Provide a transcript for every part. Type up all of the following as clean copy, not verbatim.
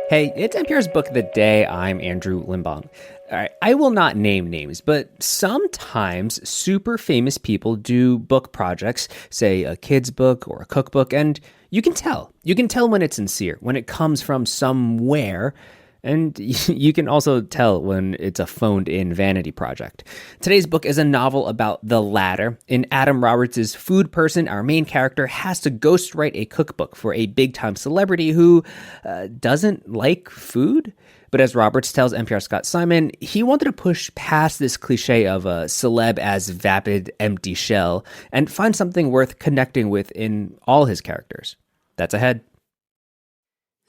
Hey, it's NPR's Book of the Day. I'm Andrew Limbaum. All right, I will not name names, but sometimes super famous people do book projects, say a kid's book or a cookbook, and you can tell. You can tell when it's sincere, when it comes from somewhere, and you can also tell when it's a phoned-in vanity project. Today's book is a novel about the latter. In Adam Roberts' Food Person, our main character has to ghostwrite a cookbook for a big-time celebrity who doesn't like food. But as Roberts tells NPR Scott Simon, he wanted to push past this cliche of a celeb as vapid, empty shell and find something worth connecting with in all his characters. That's ahead.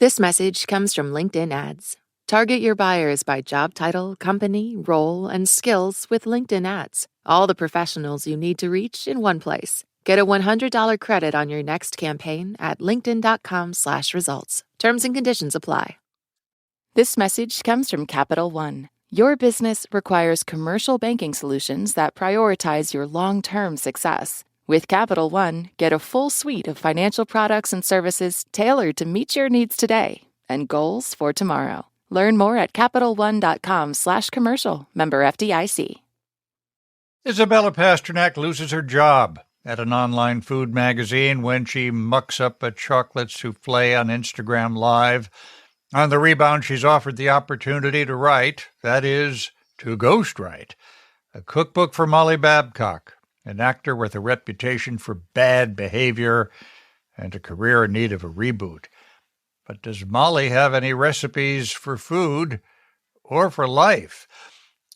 This message comes from LinkedIn Ads. Target your buyers by job title, company, role, and skills with LinkedIn Ads. All the professionals you need to reach in one place. Get a $100 credit on your next campaign at linkedin.com/results. Terms and conditions apply. This message comes from Capital One. Your business requires commercial banking solutions that prioritize your long-term success. With Capital One, get a full suite of financial products and services tailored to meet your needs today and goals for tomorrow. Learn more at CapitalOne.com/commercial. Member FDIC. Isabella Pasternak loses her job at an online food magazine when she mucks up a chocolate souffle on Instagram Live. On the rebound, she's offered the opportunity to write, that is, to ghostwrite, a cookbook for Molly Babcock, an actor with a reputation for bad behavior and a career in need of a reboot. But does Molly have any recipes for food or for life?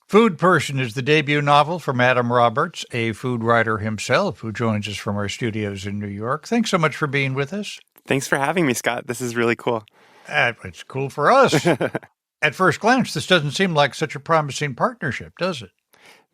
Food Person is the debut novel from Adam Roberts, a food writer himself who joins us from our studios in New York. Thanks so much for being with us. Thanks for having me, Scott. This is really cool. It's cool for us. At first glance, this doesn't seem like such a promising partnership, does it?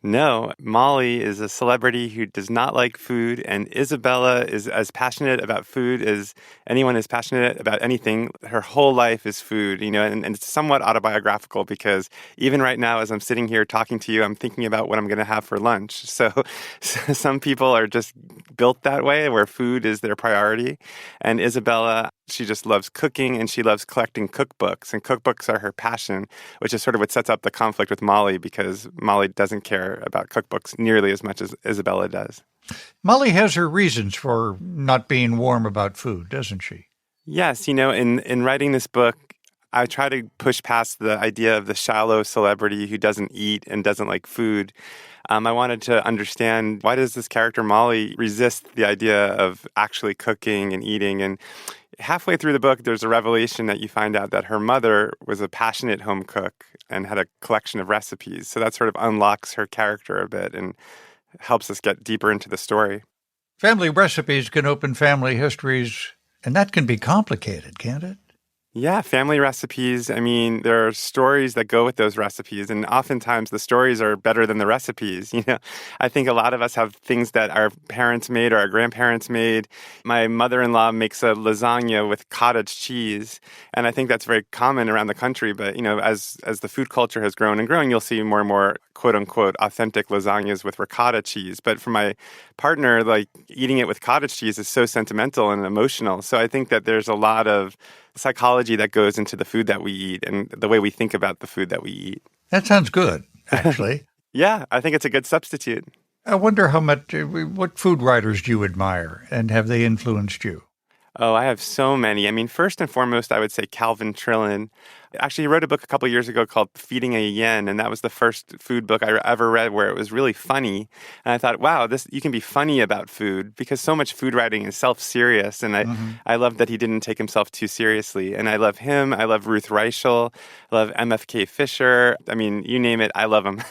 No, Molly is a celebrity who does not like food, and Isabella is as passionate about food as anyone is passionate about anything. Her whole life is food, and it's somewhat autobiographical because even right now, as I'm sitting here talking to you, I'm thinking about what I'm going to have for lunch. So some people are just built that way, where food is their priority. And Isabella, she just loves cooking, and she loves collecting cookbooks, and cookbooks are her passion, which is sort of what sets up the conflict with Molly, because Molly doesn't care about cookbooks nearly as much as Isabella does. Molly has her reasons for not being warm about food, doesn't she? Yes, in writing this book, I try to push past the idea of the shallow celebrity who doesn't eat and doesn't like food. I wanted to understand, why does this character Molly resist the idea of actually cooking and eating? And halfway through the book, there's a revelation that you find out that her mother was a passionate home cook and had a collection of recipes. So that sort of unlocks her character a bit and helps us get deeper into the story. Family recipes can open family histories, and that can be complicated, can't it? Yeah, family recipes. I mean, there are stories that go with those recipes, and oftentimes the stories are better than the recipes. I think a lot of us have things that our parents made or our grandparents made. My mother-in-law makes a lasagna with cottage cheese, and I think that's very common around the country. But, as the food culture has grown and grown, you'll see more and more quote-unquote authentic lasagnas with ricotta cheese. But for my partner, eating it with cottage cheese is so sentimental and emotional. So I think that there's a lot of psychology that goes into the food that we eat and the way we think about the food that we eat. That sounds good, actually. Yeah, I think it's a good substitute. I wonder what food writers do you admire, and have they influenced you? Oh, I have so many. I mean, first and foremost, I would say Calvin Trillin. Actually, he wrote a book a couple of years ago called Feeding a Yen, and that was the first food book I ever read where it was really funny. And I thought, wow, you can be funny about food, because so much food writing is self-serious. And I love that he didn't take himself too seriously. And I love him. I love Ruth Reichel. I love MFK Fisher. I mean, you name it, I love him.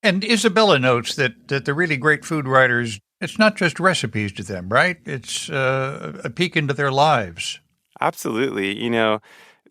And Isabella notes that the really great food writers, it's not just recipes to them, right? It's a peek into their lives. Absolutely.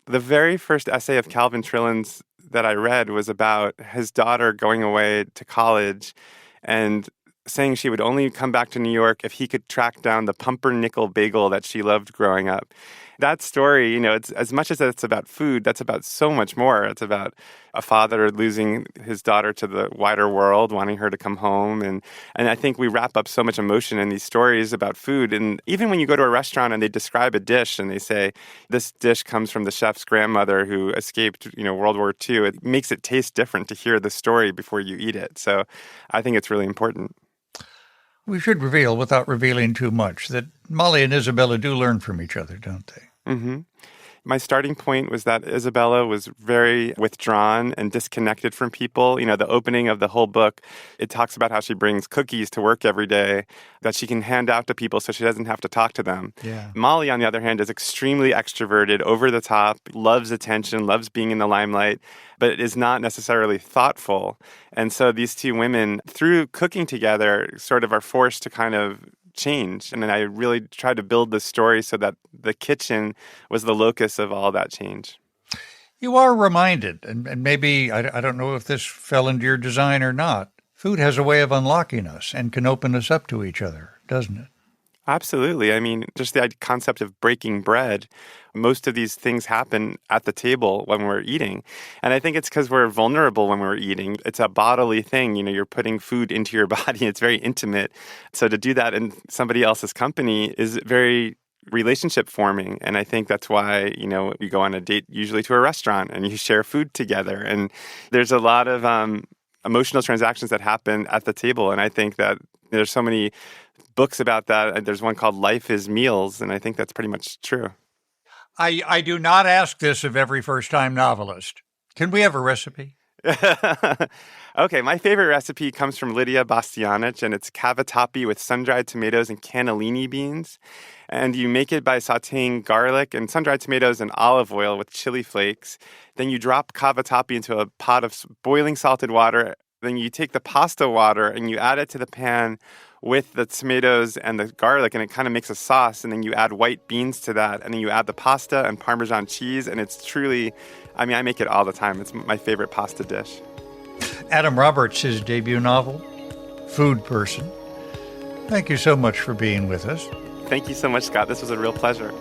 The very first essay of Calvin Trillin's that I read was about his daughter going away to college and saying she would only come back to New York if he could track down the pumpernickel bagel that she loved growing up. that story, it's as much as it's about food, that's about so much more. It's about a father losing his daughter to the wider world, wanting her to come home. And I think we wrap up so much emotion in these stories about food. And even when you go to a restaurant and they describe a dish and they say, this dish comes from the chef's grandmother who escaped, World War II, it makes it taste different to hear the story before you eat it. So I think it's really important. We should reveal, without revealing too much, that Molly and Isabella do learn from each other, don't they? Mm-hmm. My starting point was that Isabella was very withdrawn and disconnected from people. The opening of the whole book, it talks about how she brings cookies to work every day that she can hand out to people so she doesn't have to talk to them. Yeah. Molly, on the other hand, is extremely extroverted, over the top, loves attention, loves being in the limelight, but is not necessarily thoughtful. And so these two women, through cooking together, sort of are forced to kind of change. And then I really tried to build the story so that the kitchen was the locus of all that change. You are reminded, and maybe, I don't know if this fell into your design or not, food has a way of unlocking us and can open us up to each other, doesn't it? Absolutely. I mean, just the concept of breaking bread, most of these things happen at the table when we're eating. And I think it's because we're vulnerable when we're eating. It's a bodily thing. You're putting food into your body. It's very intimate. So to do that in somebody else's company is very relationship forming. And I think that's why, you go on a date usually to a restaurant and you share food together. And there's a lot of emotional transactions that happen at the table. And I think that there's so many books about that. There's one called Life is Meals, and I think that's pretty much true. I do not ask this of every first-time novelist. Can we have a recipe? Okay, my favorite recipe comes from Lydia Bastianich, and it's cavatappi with sun-dried tomatoes and cannellini beans. And you make it by sautéing garlic and sun-dried tomatoes in olive oil with chili flakes. Then you drop cavatappi into a pot of boiling salted water. Then you take the pasta water and you add it to the pan with the tomatoes and the garlic, and it kind of makes a sauce. And then you add white beans to that, and then you add the pasta and Parmesan cheese, and it's truly, I make it all the time. It's my favorite pasta dish. Adam Roberts, his debut novel, Food Person. Thank you so much for being with us. Thank you so much, Scott. This was a real pleasure.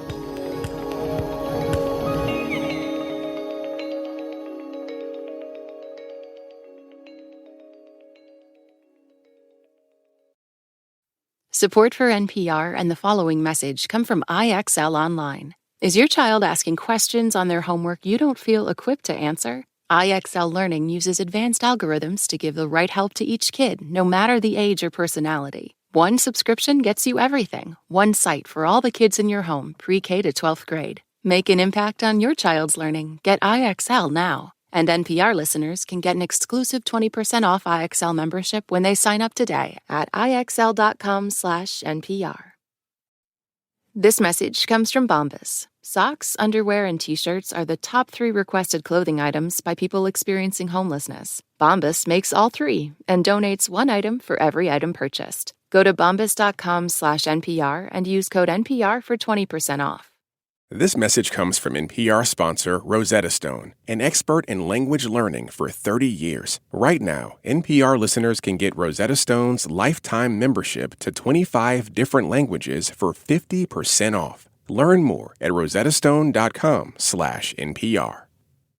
Support for NPR and the following message come from IXL Online. Is your child asking questions on their homework you don't feel equipped to answer? IXL Learning uses advanced algorithms to give the right help to each kid, no matter the age or personality. One subscription gets you everything. One site for all the kids in your home, pre-K to 12th grade. Make an impact on your child's learning. Get IXL now. And NPR listeners can get an exclusive 20% off IXL membership when they sign up today at IXL.com/NPR. This message comes from Bombas. Socks, underwear, and T-shirts are the top 3 requested clothing items by people experiencing homelessness. Bombas makes all 3 and donates 1 item for every item purchased. Go to bombas.com/NPR and use code NPR for 20% off. This message comes from NPR sponsor Rosetta Stone, an expert in language learning for 30 years. Right now, NPR listeners can get Rosetta Stone's lifetime membership to 25 different languages for 50% off. Learn more at rosettastone.com/NPR.